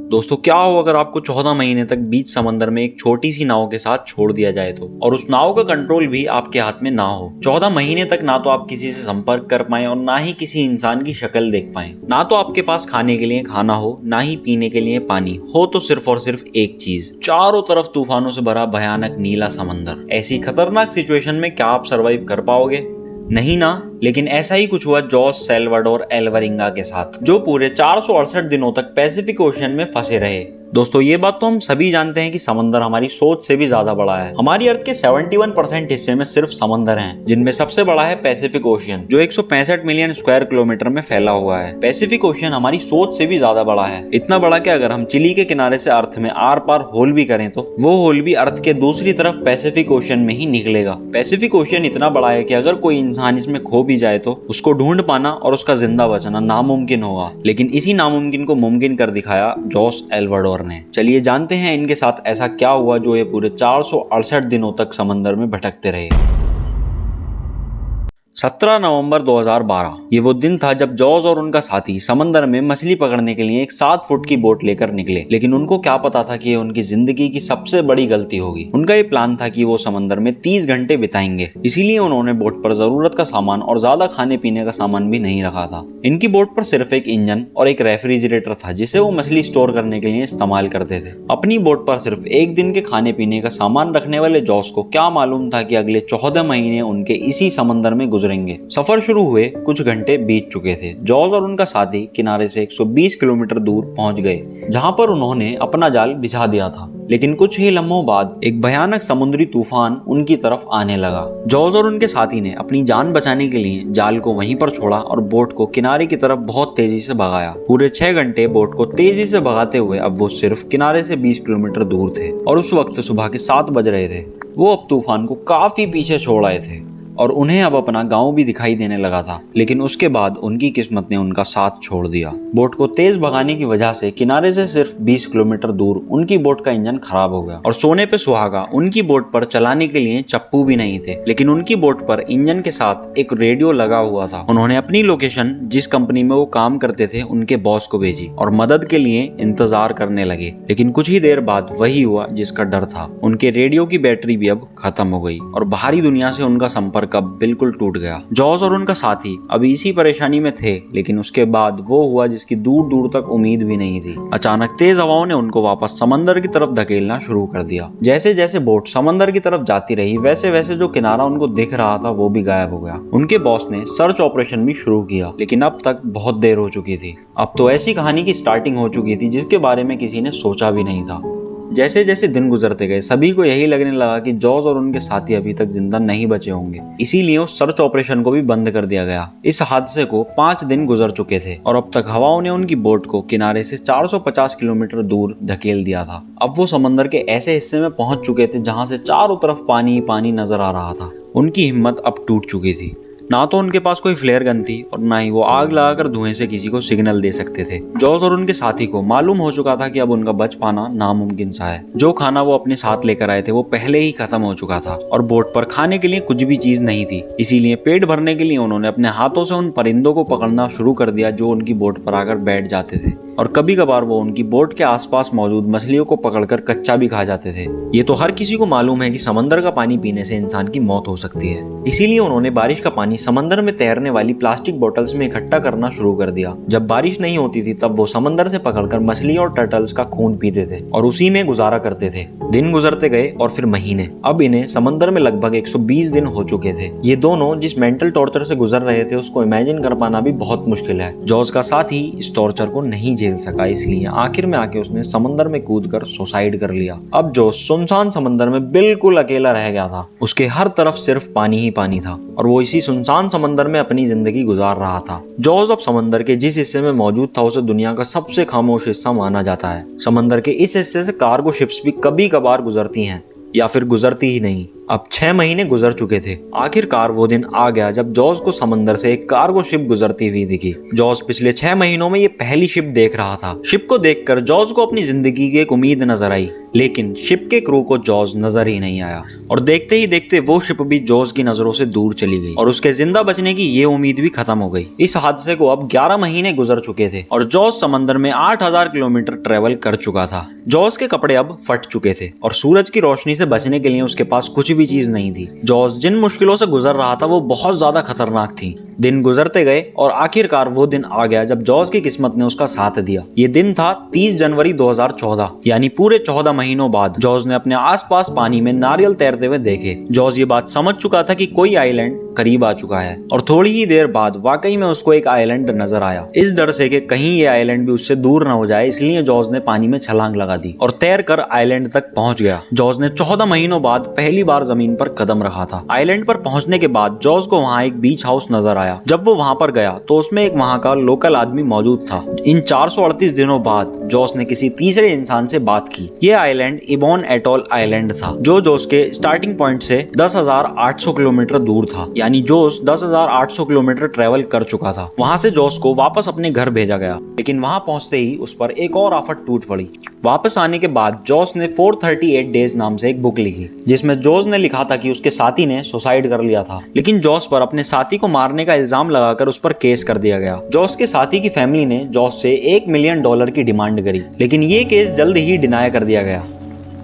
दोस्तों क्या हो अगर आपको 14 महीने तक बीच समंदर में एक छोटी सी नाव के साथ छोड़ दिया जाए तो, और उस नाव का कंट्रोल भी आपके हाथ में ना हो। 14 महीने तक ना तो आप किसी से संपर्क कर पाए और ना ही किसी इंसान की शक्ल देख पाए। ना तो आपके पास खाने के लिए खाना हो, ना ही पीने के लिए पानी हो, तो सिर्फ और सिर्फ एक चीज, चारों तरफ तूफानों से भरा भयानक नीला समंदर। ऐसी खतरनाक सिचुएशन में क्या आप सरवाइव कर पाओगे? नहीं ना। लेकिन ऐसा ही कुछ हुआ जॉस सैल्वाडोर एल्वरिंगा के साथ, जो पूरे 468 दिनों तक पैसिफिक ओशियन में फंसे रहे। दोस्तों ये बात तो हम सभी जानते हैं कि समंदर हमारी सोच से भी ज्यादा बड़ा है। हमारी अर्थ के 71% हिस्से में सिर्फ समंदर हैं, जिनमें सबसे बड़ा है पैसिफिक ओशियन, जो 165 मिलियन स्क्वायर किलोमीटर में फैला हुआ है। पैसिफिक ओशियन हमारी सोच से भी ज्यादा बड़ा है। इतना बड़ा कि अगर हम चिली के किनारे से अर्थ में आर पार होल भी करें तो वो होल भी अर्थ के दूसरी तरफ पैसिफिक ओशियन में ही निकलेगा। पैसिफिक ओशियन इतना बड़ा है कि अगर कोई इंसान इसमें खो भी जाए तो उसको ढूंढ पाना और उसका जिंदा बचना नामुमकिन होगा। लेकिन इसी नामुमकिन को मुमकिन कर दिखाया जॉस एल्वाडोर ने। चलिए जानते हैं इनके साथ ऐसा क्या हुआ जो ये पूरे 468 दिनों तक समंदर में भटकते रहे। 17 नवंबर 2012 ये वो दिन था जब जॉस और उनका साथी समंदर में मछली पकड़ने के लिए एक 7 फुट की बोट लेकर निकले। लेकिन उनको क्या पता था कि ये उनकी जिंदगी की सबसे बड़ी गलती होगी। उनका ये प्लान था कि वो समंदर में 30 घंटे बिताएंगे, इसीलिए उन्होंने बोट पर जरूरत का सामान और ज्यादा खाने पीने का सामान भी नहीं रखा था। इनकी बोट पर सिर्फ एक इंजन और एक रेफ्रिजरेटर था जिसे वो मछली स्टोर करने के लिए इस्तेमाल करते थे। अपनी बोट पर सिर्फ एक दिन के खाने पीने का सामान रखने वाले जॉस को क्या मालूम था कि अगले 14 महीने उनके इसी समंदर में गुजरेंगे। सफर शुरू हुए कुछ घंटे बीत चुके थे। जॉस और उनका साथी किनारे से 120 किलोमीटर दूर पहुंच गए, जहां पर उन्होंने अपना जाल बिछा दिया था। लेकिन कुछ ही लम्हों बाद एक भयानक समुद्री तूफान उनकी तरफ आने लगा। जॉस और उनके साथी ने अपनी जान बचाने के लिए जाल को वहीं पर छोड़ा और बोट को किनारे की तरफ बहुत तेजी से भगाया। पूरे 6 घंटे बोट को तेजी से भगाते हुए अब वो सिर्फ किनारे से 20 किलोमीटर दूर थे और उस वक्त सुबह के 7 बज रहे थे। वो अब तूफान को काफी पीछे छोड़ आए थे और उन्हें अब अपना गांव भी दिखाई देने लगा था। लेकिन उसके बाद उनकी किस्मत ने उनका साथ छोड़ दिया। बोट को तेज भगाने की वजह से किनारे से सिर्फ 20 किलोमीटर दूर उनकी बोट का इंजन खराब हो गया और सोने पे सुहागा उनकी बोट पर चलाने के लिए चप्पू भी नहीं थे। लेकिन उनकी बोट पर इंजन के साथ एक रेडियो लगा हुआ था। उन्होंने अपनी लोकेशन जिस कंपनी में वो काम करते थे उनके बॉस को भेजी और मदद के लिए इंतजार करने लगे। लेकिन कुछ ही देर बाद वही हुआ जिसका डर था। उनके रेडियो की बैटरी भी अब खत्म हो गई और बाहरी दुनिया से उनका संपर्क अब बिल्कुल टूट गया। जॉस और उनका साथी अभी इसी परेशानी में थे, लेकिन उसके बाद वो हुआ जिसकी दूर दूर तक उम्मीद भी नहीं थी। अचानक तेज हवाओं ने उनको वापस समंदर की तरफ धकेलना शुरू कर दिया। जैसे जैसे बोट समंदर की तरफ जाती रही वैसे वैसे जो किनारा उनको दिख रहा था वो भी गायब हो गया। उनके बॉस ने सर्च ऑपरेशन भी शुरू किया, लेकिन अब तक बहुत देर हो चुकी थी। अब तो ऐसी कहानी की स्टार्टिंग हो चुकी थी जिसके बारे में किसी ने सोचा भी नहीं था। जैसे जैसे दिन गुजरते गए सभी को यही लगने लगा कि जॉस और उनके साथी अभी तक जिंदा नहीं बचे होंगे, इसीलिए उस सर्च ऑपरेशन को भी बंद कर दिया गया। इस हादसे को 5 दिन गुजर चुके थे और अब तक हवाओं ने उनकी बोट को किनारे से 450 किलोमीटर दूर धकेल दिया था। अब वो समंदर के ऐसे हिस्से में पहुंच चुके थे जहां से चारों तरफ पानी ही पानी नजर आ रहा था। उनकी हिम्मत अब टूट चुकी थी। ना तो उनके पास कोई फ्लेयर गन थी और ना ही वो आग लगाकर धुएं से किसी को सिग्नल दे सकते थे। जॉस और उनके साथी को मालूम हो चुका था कि अब उनका बच पाना नामुमकिन सा है। जो खाना वो अपने साथ लेकर आए थे वो पहले ही खत्म हो चुका था और बोट पर खाने के लिए कुछ भी चीज नहीं थी। इसीलिए पेट भरने के लिए उन्होंने अपने हाथों से उन परिंदों को पकड़ना शुरू कर दिया जो उनकी बोट पर आकर बैठ जाते थे और कभी कभार वो उनकी बोट के आसपास मौजूद मछलियों को पकड़कर कच्चा भी खा जाते थे। ये तो हर किसी को मालूम है कि समंदर का पानी पीने से इंसान की मौत हो सकती है। इसीलिए उन्होंने बारिश का पानी समंदर में तैरने वाली प्लास्टिक बोतल्स में इकट्ठा करना शुरू कर दिया। जब बारिश नहीं होती थी तब वो समंदर से पकड़कर मछली और टर्टल्स का खून पीते थे और उसी में गुजारा करते थे। दिन गुजरते गए और फिर महीने। अब इन्हें समंदर में लगभग 120 दिन हो चुके थे। ये दोनों जिस मेंटल टॉर्चर से गुजर रहे थे उसको इमेजिन कर पाना भी बहुत मुश्किल है। जॉस का साथी इस टॉर्चर को नहीं झेल सका, इसलिए आखिर में आके उसने समंदर में कूदकर सुसाइड कर लिया। अब जो सुनसान समंदर में बिल्कुल अकेला रह गया था। उसके हर तरफ सिर्फ पानी ही पानी था और वो इसी सुनसान समंदर में अपनी जिंदगी गुजार रहा था। जॉस अब समंदर के जिस हिस्से में मौजूद था उसे दुनिया का सबसे खामोश हिस्सा माना जाता है। समंदर के इस हिस्से से कार्गो शिप्स भी कभी कभार गुजरती हैं या फिर गुजरती ही नहीं। अब 6 महीने गुजर चुके थे। आखिरकार वो दिन आ गया जब जॉस को समंदर से एक कार्गो शिप गुजरती हुई दिखी। जॉस पिछले 6 महीनों में ये पहली शिप देख रहा था। शिप को देखकर जॉस को अपनी जिंदगी की एक उम्मीद नजर आई। लेकिन शिप के क्रू को जॉर्ज नजर ही नहीं आया और देखते ही देखते वो शिप भी जॉर्ज की नजरों से दूर चली गई और उसके जिंदा बचने की ये उम्मीद भी खत्म हो गई। इस हादसे को अब 11 महीने गुजर चुके थे और जॉर्ज समंदर में 8000 किलोमीटर ट्रेवल कर चुका था। जॉर्ज के कपड़े अब फट चुके थे और सूरज की रोशनी से बचने के लिए उसके पास कुछ भी चीज नहीं थी। जॉर्ज जिन मुश्किलों से गुजर रहा था वो बहुत ज्यादा खतरनाक थी। दिन गुजरते गए और आखिरकार वो दिन आ गया जब जॉर्ज की किस्मत ने उसका साथ दिया। ये दिन था 30 जनवरी 2014, यानी पूरे 14 महीनों बाद जॉर्ज ने अपने आसपास पानी में नारियल तैरते हुए देखे। जॉर्ज ये बात समझ चुका था कि कोई आइलैंड करीब आ चुका है और थोड़ी ही देर बाद वाकई में उसको एक आइलैंड नजर आया। इस डर से कि कहीं ये आइलैंड भी उससे दूर न हो जाए, इसलिए जॉर्ज ने पानी में छलांग लगा दी और तैर कर आइलैंड तक पहुंच गया। जॉर्ज ने 14 महीनों बाद पहली बार जमीन पर कदम रखा था। आइलैंड पर पहुंचने के बाद जॉर्ज को वहाँ एक बीच हाउस नजर आया। जब वो वहाँ पर गया तो उसमें एक वहाँ का लोकल आदमी मौजूद था। इन 438 दिनों बाद जॉर्ज ने किसी तीसरे इंसान से बात की। ये आइलैंड इबोन एटोल आइलैंड था जो जॉर्ज के स्टार्टिंग पॉइंट से 10,800 किलोमीटर दूर था, यानी जॉर्ज 10,800 किलोमीटर ट्रेवल कर चुका था। वहाँ से जॉर्ज को वापस अपने घर भेजा गया, लेकिन वहाँ पहुँचते ही उस पर एक और आफत टूट पड़ी। वापस आने के बाद जॉर्ज ने 438 डेज नाम से एक बुक लिखी, जिसमें जॉर्ज ने लिखा था कि उसके साथी ने सुसाइड कर लिया था, लेकिन जॉर्ज पर अपने साथी को मारने का इल्जाम लगाकर उस पर केस कर दिया गया। जॉर्ज के साथी की फैमिली ने जॉर्ज से $1 मिलियन की डिमांड करी, लेकिन ये केस जल्द ही डिनाई कर दिया गया।